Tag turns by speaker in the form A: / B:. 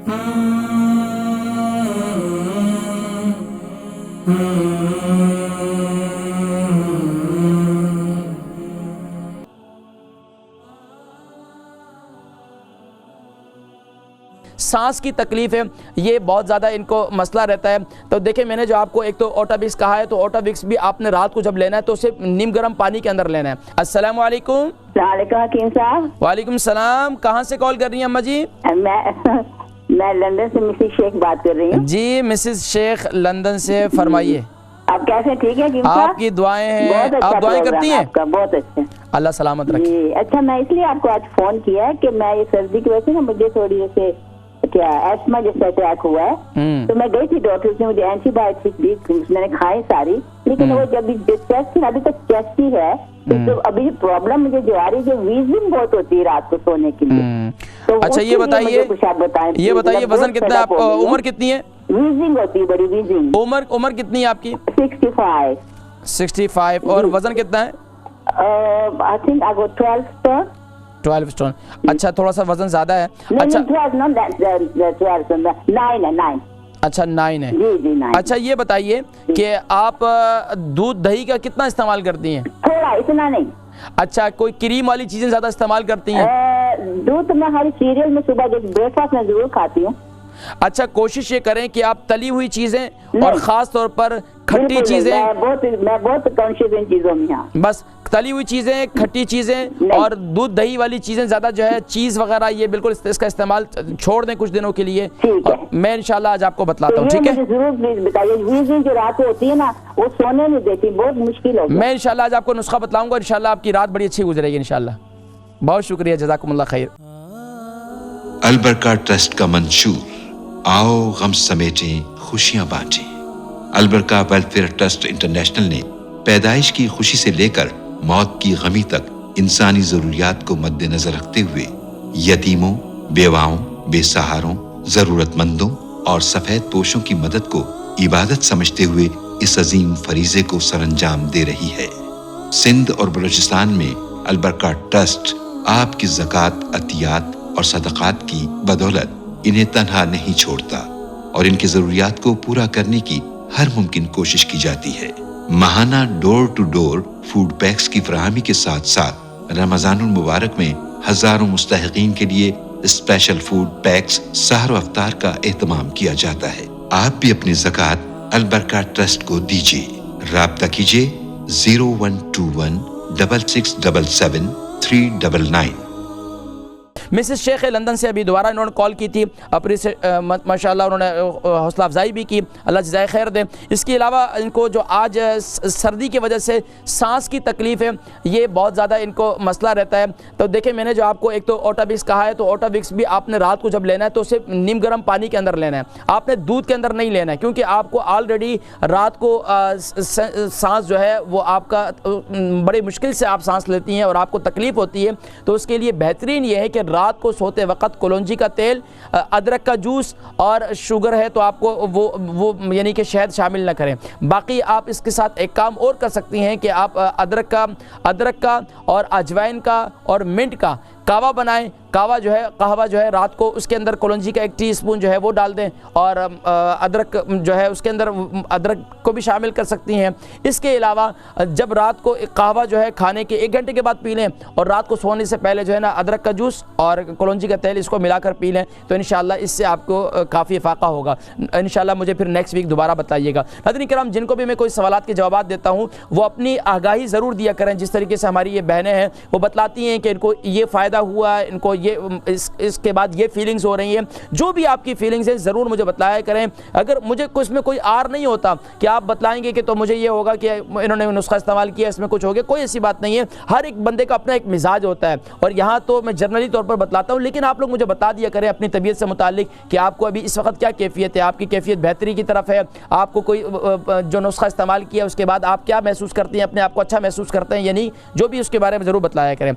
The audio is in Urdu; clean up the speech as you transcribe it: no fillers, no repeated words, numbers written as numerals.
A: سانس کی تکلیف ہے، یہ بہت زیادہ ان کو مسئلہ رہتا ہے. تو دیکھیں میں نے جو آپ کو ایک تو اوٹاوکس کہا ہے، تو اوٹاوکس بھی آپ نے رات کو جب لینا ہے تو اسے نیم گرم پانی کے اندر لینا ہے. السلام علیکم.
B: السلام علیکم حکیم صاحب.
A: وعلیکم السلام. کہاں سے کال کر رہی ہیں اماں جی؟
B: میں لندن سے مسز شیخ بات کر رہی ہوں.
A: جی مسز شیخ لندن سے، فرمائیے.
B: آپ کیسے؟ ٹھیک ہے حکیم صاحب؟
A: آپ کی دعائیں ہیں.
B: بہت اچھا
A: آپ دعائیں کرتی ہیں؟
B: آپ کا بہت اچھا.
A: اللہ سلامت رکھے.
B: جی اچھا، میں اس لیے آپ کو آج فون کیا ہے کہ میں یہ سردی کی وجہ سے نا مجھے تھوڑی جیسے کیا ایسما جیسا اٹیک ہوا ہے، تو میں گئی تھی ڈاکٹر سے، مجھے اینٹی بایوٹک دی، میں نے کھائی ساری، لیکن وہ جب چیسٹ ابھی تک چیسٹ ہی ہے. تو ابھی پرابلم مجھے جو آ رہی ہے، ویزنگ بہت ہوتی ہے رات کو سونے کے لیے.
A: اچھا یہ بتائیے وزن کتنا ہے آپ کا؟ عمر کتنی ہے؟
B: ویزنگ ہوتی ہے بڑی ویزنگ.
A: عمر کتنی ہے آپ کی؟
B: 65.
A: 65. اور وزن کتنا ہے؟
B: I think I got 12 stone.
A: 12 stone. اچھا تھوڑا سا وزن زیادہ ہے.
B: اچھا 9.
A: اچھا 9 ہے.
B: جی 9.
A: اچھا یہ بتائیے کہ آپ دودھ دہی کا کتنا استعمال کرتی ہیں؟
B: تھوڑا، اتنا نہیں.
A: اچھا کوئی کریم والی چیزیں زیادہ استعمال کرتی ہیں؟
B: دودھ میں ہر سیریل میں صبح جب بریک فاسٹ میں ضرور کھاتی ہوں.
A: اچھا کوشش یہ کریں کہ آپ تلی ہوئی چیزیں اور خاص طور پر کھٹی چیزیں،
B: میں بہت کانشیس ان چیزوں میں ہوں.
A: بس تلی ہوئی چیزیں، کھٹی چیزیں اور دودھ دہی والی چیزیں زیادہ جو ہے، چیز وغیرہ یہ بالکل اس کا استعمال چھوڑ دیں کچھ دنوں کے لیے. میں انشاءاللہ آج آپ کو بتلاتا ہوں. ٹھیک ہے؟
B: ضرور پلیز بتائیے. ویزنگ جو رات کو ہوتی ہے نا، وہ سونے نہیں دیتی، بہت مشکل ہوگی.
A: میں انشاءاللہ آج آپ کو نسخہ بتلاؤں گا، انشاءاللہ آپ کی رات بڑی اچھی گزرے گی انشاءاللہ. بہت شکریہ، جزاکم اللہ خیر.
C: البرکہ ٹرسٹ کا منشور، آؤ غم سمیٹیں خوشیاں بانٹیں. البرکہ ویلفیئر ٹرسٹ انٹرنیشنل نے پیدائش کی خوشی سے لے کر موت کی غمی تک انسانی ضروریات کو مد نظر رکھتے ہوئے یتیموں، بیواؤں، بے سہاروں، ضرورت مندوں اور سفید پوشوں کی مدد کو عبادت سمجھتے ہوئے اس عظیم فریضے کو سر انجام دے رہی ہے. سندھ اور بلوچستان میں البرکہ ٹرسٹ آپ کی زکوٰۃ، عطیات اور صدقات کی بدولت انہیں تنہا نہیں چھوڑتا اور ان کی ضروریات کو پورا کرنے کی ہر ممکن کوشش کی جاتی ہے. ماہانہ ڈور ٹو ڈور فوڈ پیکس کی فراہمی کے ساتھ ساتھ رمضان المبارک میں ہزاروں مستحقین کے لیے اسپیشل فوڈ پیکس سحر و افطار کا اہتمام کیا جاتا ہے. آپ بھی اپنی زکوٰۃ البرکہ ٹرسٹ کو دیجیے. رابطہ کیجیے 0121 6677 399.
A: مسز شیخ لندن سے ابھی دوبارہ انہوں نے کال کی تھی، اپنی ماشاءاللہ انہوں نے حوصلہ افزائی بھی کی، اللہ جزائے خیر دے. اس کے علاوہ ان کو جو آج سردی کی وجہ سے سانس کی تکلیف ہے، یہ بہت زیادہ ان کو مسئلہ رہتا ہے. تو دیکھیں میں نے جو آپ کو ایک تو اوٹاوکس کہا ہے، تو اوٹاوکس بھی آپ نے رات کو جب لینا ہے تو اسے نیم گرم پانی کے اندر لینا ہے. آپ نے دودھ کے اندر نہیں لینا ہے، کیونکہ آپ کو آلریڈی رات کو سانس جو ہے وہ آپ کا بڑی مشکل سے آپ سانس لیتی ہیں اور آپ کو تکلیف ہوتی ہے. تو اس کے لیے بہترین یہ ہے کہ رات کو سوتے وقت کلونجی کا تیل، ادرک کا جوس اور شوگر ہے تو آپ کو وہ یعنی کہ شہد شامل نہ کریں. باقی آپ اس کے ساتھ ایک کام اور کر سکتی ہیں کہ آپ ادرک کا اور اجوائن کا اور منٹ کا قہوہ بنائیں. قہوہ جو ہے رات کو اس کے اندر کلونجی کا 1 ٹی اسپون جو ہے وہ ڈال دیں، اور ادرک جو ہے اس کے اندر ادرک کو بھی شامل کر سکتی ہیں. اس کے علاوہ جب رات کو قہوہ جو ہے کھانے کے 1 گھنٹے کے بعد پی لیں، اور رات کو سونے سے پہلے جو ہے نا ادرک کا جوس اور کلونجی کا تیل اس کو ملا کر پی لیں، تو انشاءاللہ اس سے آپ کو کافی افاقہ ہوگا. انشاءاللہ مجھے پھر نیکسٹ ویک دوبارہ بتائیے گا. ناظرین کرام، جن کو بھی میں کوئی سوالات کے جوابات دیتا ہوں وہ اپنی آگاہی ضرور دیا کریں. جس طریقے سے ہماری یہ بہنیں ہیں وہ بتلاتی ہیں کہ ان کو یہ فائدہ ہوا، ان کو یہ اس کے بعد یہ فیلنگز ہو رہی ہیں. جو بھی آپ کی فیلنگز ہیں ضرور مجھے بتلایا کریں. اگر مجھے اس میں کوئی آر نہیں ہوتا کہ آپ بتلائیں گے کہ تو مجھے یہ ہوگا کہ انہوں نے نسخہ استعمال کیا اس میں کچھ ہو گیا، کوئی ایسی بات نہیں ہے. ہر ایک بندے کا اپنا ایک مزاج ہوتا ہے، اور یہاں تو میں جنرلی طور پر بتلاتا ہوں، لیکن آپ لوگ مجھے بتا دیا کریں اپنی طبیعت سے متعلق کہ آپ کو ابھی اس وقت کیا کیفیت ہے، آپ کی کیفیت بہتری کی طرف ہے، آپ کو کوئی جو نسخہ استعمال کیا اس کے بعد آپ کیا محسوس کرتے ہیں، اپنے آپ کو اچھا محسوس کرتے ہیں یا نہیں، جو بھی اس کے بارے میں ضرور بتلایا کریں.